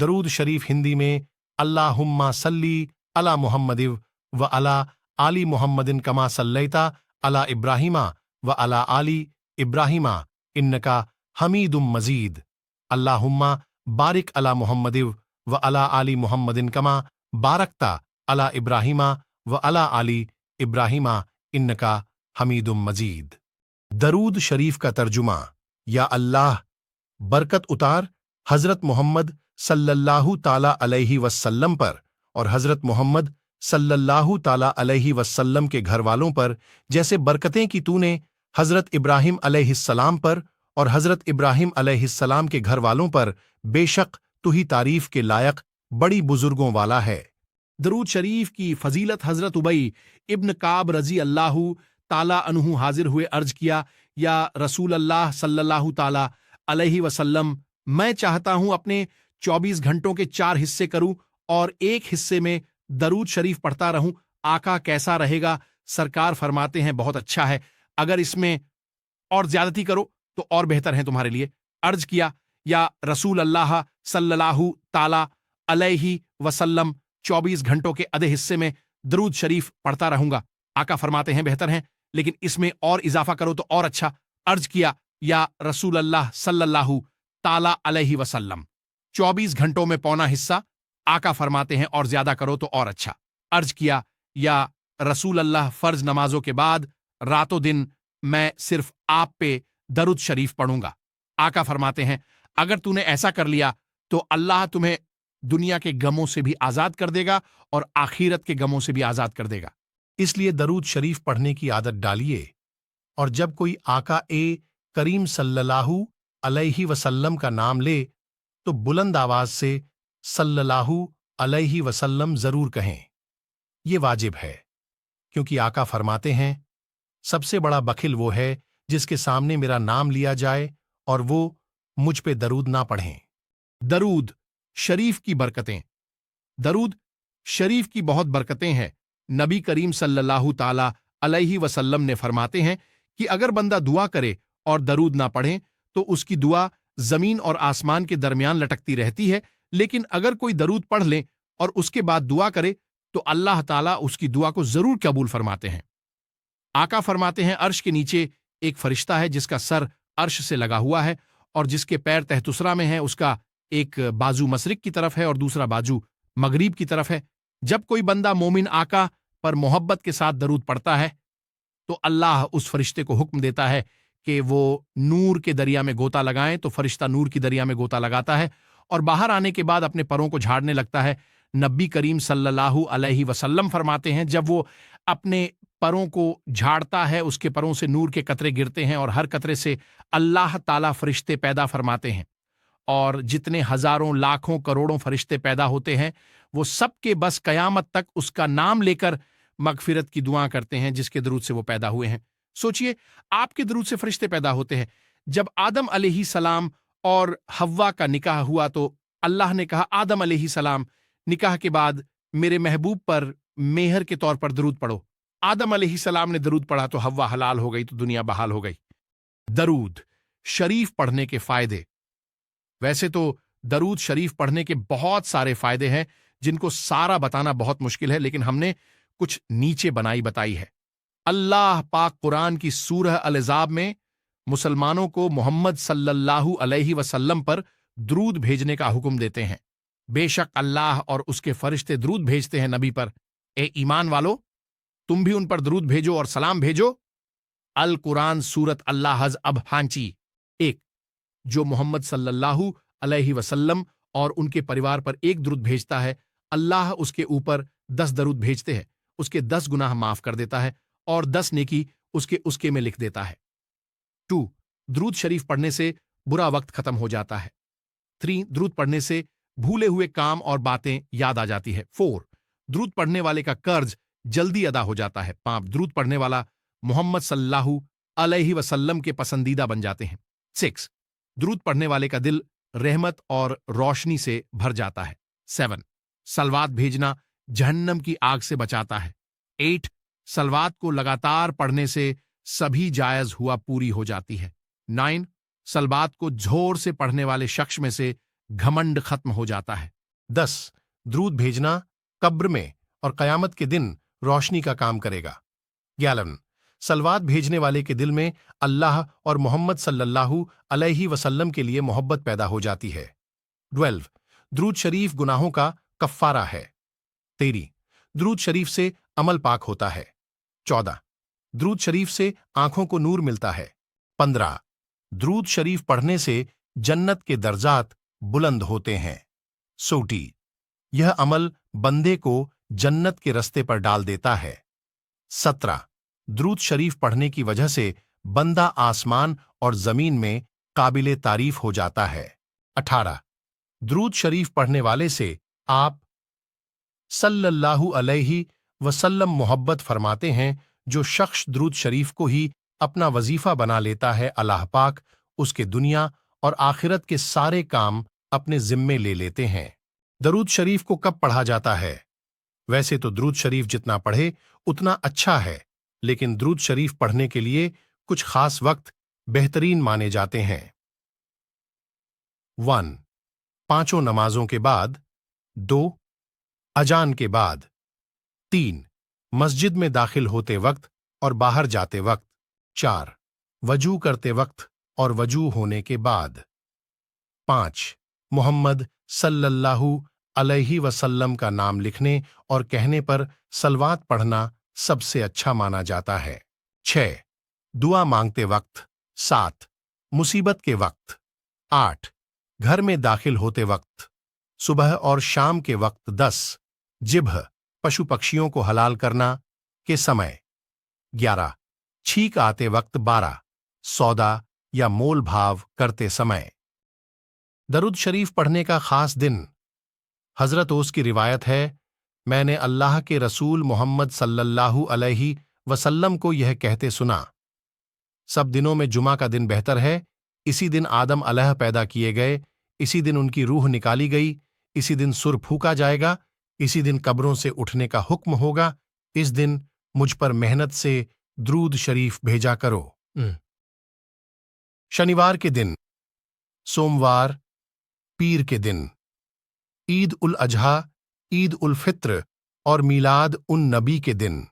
दरूद शरीफ हिंदी में अल्लाहुम्मा सल्ली अला मुहम्मदिव व अला आली मुहम्मदिन कमा सल्लैता अला इब्राहिमा व अला आली इब्राहिमा इन्नका हमीदुम मजीद। अल्लाहुम्मा बारिक अला मुहम्मदिव व अला आली मुहम्मदिन कमा बारकता अला इब्राहिमा व अला आली इब्राहिमा इन्नका हमीदुम मजीद। दरूद शरीफ का तर्जुमा। या अल्लाह बरकत उतार हजरत मोहम्मद सल्लल्लाहु ताला अलैहि वसल्लम पर और हजरत मोहम्मद सल्लल्लाहु ताला अलैहि वसल्लम के घर वालों पर, जैसे बरकतें की तूने हजरत इब्राहिम अलैहिस्सलाम पर और हजरत इब्राहिम अलैहिस्सलाम के घर वालों पर। बेशक तू ही तारीफ के लायक बड़ी बुजुर्गों वाला है। दरूद शरीफ की फजीलत। हजरत उबई इब्न काब रजी अल्लाहु ताला अन्हु हाजिर हुए, अर्ज किया, या रसूल अल्लाह सल्लल्लाहु ताला अलैहि वसल्लम, मैं चाहता हूं अपने 24 घंटों के 4 हिस्से करूं और एक हिस्से में दरूद शरीफ पढ़ता रहूं। आका कैसा रहेगा? सरकार फरमाते हैं बहुत अच्छा है, अगर इसमें और ज्यादती करो तो और बेहतर है तुम्हारे लिए। अर्ज किया, या रसूल अल्लाह सल्लल्लाहु ताला अलैहि वसल्लम, 24 घंटों के आधे हिस्से में दरूद शरीफ पढ़ता रहूंगा। आका फरमाते हैं बेहतर है, लेकिन इसमें और इजाफा करो तो और अच्छा। अर्ज किया, या रसूल अल्लाह सल्लल्लाहु ताला अलैहि वसल्लम, 24 घंटों में पौना हिस्सा। आका फरमाते हैं और ज्यादा करो तो और अच्छा। अर्ज किया, या रसूल अल्लाह फर्ज नमाजों के बाद रातों दिन मैं सिर्फ आप पे दरूद शरीफ पढ़ूंगा। आका फरमाते हैं अगर तूने ऐसा कर लिया तो अल्लाह तुम्हें दुनिया के गमों से भी आजाद कर देगा और आखिरत के गमों से भी आजाद कर देगा। इसलिए दरूद शरीफ पढ़ने की आदत डालिए, और जब कोई आका ए करीम सल्लल्लाहु अलैहि वसल्लम का नाम ले तो बुलंद आवाज से सल्लल्लाहु अलैहि वसल्लम जरूर कहें। ये वाजिब है, क्योंकि आका फरमाते हैं सबसे बड़ा बखिल वो है जिसके सामने मेरा नाम लिया जाए और वो मुझ पे दरूद ना पढ़ें। दरूद शरीफ की बरकतें। दरूद शरीफ की बहुत बरकतें हैं। नबी करीम सल्लल्लाहु ताला अलैहि वसल्लम ने फरमाते हैं कि अगर बंदा दुआ करे और दरूद ना पढ़े तो उसकी दुआ जमीन और आसमान के दरमियान लटकती रहती है, लेकिन अगर कोई दरूद पढ़ ले और उसके बाद दुआ करे तो अल्लाह ताला उसकी दुआ को जरूर कबूल फरमाते हैं। आका फरमाते हैं अर्श के नीचे एक फरिश्ता है जिसका सर अर्श से लगा हुआ है और जिसके पैर तहतुसरा में है। उसका एक बाजू मशरिक की तरफ है और दूसरा बाजू मगरिब की तरफ है। जब कोई बंदा मोमिन आका पर मोहब्बत के साथ दरूद पढ़ता है तो अल्लाह उस फरिश्ते को हुक्म देता है कि वो नूर के दरिया में गोता लगाएं। तो फरिश्ता नूर की दरिया में गोता लगाता है और बाहर आने के बाद अपने परों को झाड़ने लगता है। नबी करीम सल्लल्लाहु अलैहि वसल्लम फरमाते हैं जब वो अपने परों को झाड़ता है उसके परों से नूर के कतरे गिरते हैं और हर कतरे से अल्लाह ताला फरिश्ते पैदा फरमाते हैं, और जितने हजारों लाखों करोड़ों फरिश्ते पैदा होते हैं वो सब के बस कयामत तक उसका नाम लेकर मगफिरत की दुआ करते हैं जिसके दरूद से वो पैदा हुए हैं। सोचिए, आपके दरूद से फरिश्ते पैदा होते हैं। जब आदम अलैहि सलाम और हव्वा का निकाह हुआ तो अल्लाह ने कहा आदम अलैहि सलाम, निकाह के बाद मेरे महबूब पर मेहर के तौर पर दरूद पढ़ो। आदम अलैहि सलाम ने दरूद पढ़ा तो हव्वा हलाल हो गई, तो दुनिया बहाल हो गई। दरूद शरीफ पढ़ने के फायदे। वैसे तो दरूद शरीफ पढ़ने के बहुत सारे फायदे हैं जिनको सारा बताना बहुत मुश्किल है, लेकिन हमने कुछ नीचे बनाई बताई है। अल्लाह पाक कुरान की सूरह अल-अहज़ाब में मुसलमानों को मोहम्मद सल्लल्लाहु अलैहि वसल्लम पर दरूद भेजने का हुक्म देते हैं। बेशक अल्लाह और उसके फरिश्ते दरूद भेजते हैं नबी पर। ए ईमान वालो, तुम भी उन पर दरूद भेजो और सलाम भेजो। अल कुरान सूरत अल्लाह अब हांची 1, जो मोहम्मद सल्लल्लाहु अलैहि वसल्लम और उनके परिवार पर एक दरूद भेजता है, अल्लाह उसके ऊपर 10 दरूद भेजते हैं, उसके 10 गुनाह माफ कर देता है और 10 नेकी उसके में लिख देता है। 2, दरूद शरीफ पढ़ने से बुरा वक्त खत्म हो जाता है। 3, दरूद पढ़ने से भूले हुए काम और बातें याद आ जाती है। 4, दरूद पढ़ने वाले का कर्ज जल्दी अदा हो जाता है। 5, दरूद पढ़ने वाला मोहम्मद सल्लल्लाहु अलैहि वसल्लम के पसंदीदा बन जाते हैं। 6, दरूद पढ़ने वाले का दिल रहमत और रोशनी से भर जाता है। 7, सलवात भेजना जहन्नम की आग से बचाता है। 8, सलवात को लगातार पढ़ने से सभी जायज हुआ पूरी हो जाती है। 9, सलवात को जोर से पढ़ने वाले शख्स में से घमंड खत्म हो जाता है। 10. द्रूद भेजना कब्र में और कयामत के दिन रोशनी का काम करेगा। 11. सलवात भेजने वाले के दिल में अल्लाह और मोहम्मद सल्लल्लाहु अलैहि वसल्लम के लिए मोहब्बत पैदा हो जाती है। 12. द्रूद शरीफ गुनाहों का कफ्फारा है। 13. द्रूद शरीफ से अमल पाक होता है। 14. द्रूद शरीफ से आंखों को नूर मिलता है। 15. द्रूद शरीफ पढ़ने से जन्नत के दर्जात बुलंद होते हैं। 16. यह अमल बंदे को जन्नत के रस्ते पर डाल देता है। 17. द्रूद शरीफ पढ़ने की वजह से बंदा आसमान और जमीन में काबिले तारीफ हो जाता है। 18. द्रूद शरीफ पढ़ने वाले से आप सल्लल्लाहु अलैहि वसल्लम मोहब्बत फरमाते हैं। जो शख्स द्रूद शरीफ को ही अपना वजीफा बना लेता है, अल्लाह पाक उसके दुनिया और आखिरत के सारे काम अपने जिम्मे ले लेते हैं। दरूद शरीफ को कब पढ़ा जाता है? वैसे तो द्रूद शरीफ जितना पढ़े उतना अच्छा है, लेकिन द्रूद शरीफ पढ़ने के लिए कुछ खास वक्त बेहतरीन माने जाते हैं। 1. पांचों नमाजों के बाद। 2. अजान के बाद। 3. मस्जिद में दाखिल होते वक्त और बाहर जाते वक्त। 4. वजू करते वक्त और वजू होने के बाद। 5. मोहम्मद सल्लल्लाहु अलैहि वसल्लम का नाम लिखने और कहने पर सलवात पढ़ना सबसे अच्छा माना जाता है। 6. दुआ मांगते वक्त। 7. मुसीबत के वक्त। 8. घर में दाखिल होते वक्त। सुबह और शाम के वक्त। 10. जिब्ह पशु पक्षियों को हलाल करना के समय। 11. छींक आते वक्त। 12. सौदा या मोल भाव करते समय। दरूद शरीफ पढ़ने का खास दिन। हजरत ओस की रिवायत है, मैंने अल्लाह के रसूल मोहम्मद सल्लल्लाहु अलैहि वसल्लम को यह कहते सुना, सब दिनों में जुमा का दिन बेहतर है। इसी दिन आदम अलैह पैदा किए गए, इसी दिन उनकी रूह निकाली गई, इसी दिन सुर फूका जाएगा, इसी दिन कब्रों से उठने का हुक्म होगा। इस दिन मुझ पर मेहनत से द्रूद शरीफ भेजा करो। शनिवार के दिन, सोमवार, पीर के दिन, ईद उल अजहा, ईद उल फित्र और मीलाद उन नबी के दिन।